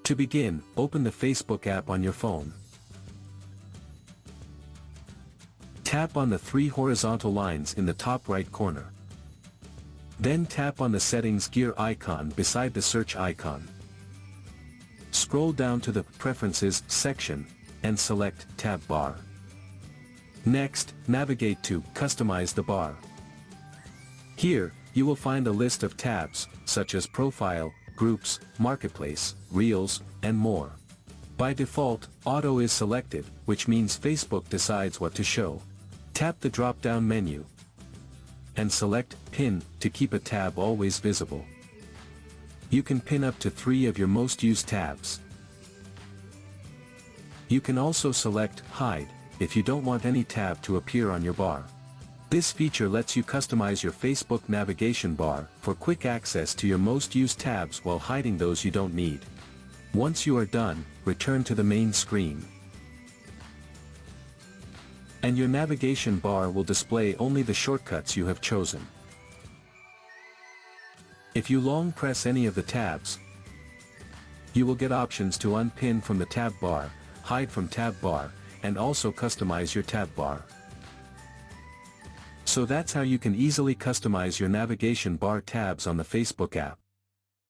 To begin, open the Facebook app on your phone. Tap on the three horizontal lines in the top right corner. Then tap on the settings gear icon beside the search icon. Scroll down to the Preferences section, and select Tab Bar. Next, navigate to Customize the bar. Here, you will find a list of tabs, such as Profile, Groups, Marketplace, Reels, and more. By default, Auto is selected, which means Facebook decides what to show. Tap the drop-down menu and select Pin to keep a tab always visible. You can pin up to 3 of your most used tabs. You can also select Hide if you don't want any tab to appear on your bar. This feature lets you customize your Facebook navigation bar for quick access to your most used tabs while hiding those you don't need. Once you are done, return to the main screen. And your navigation bar will display only the shortcuts you have chosen. If you long press any of the tabs, you will get options to unpin from the tab bar, hide from tab bar, and also customize your tab bar. So that's how you can easily customize your navigation bar tabs on the Facebook app.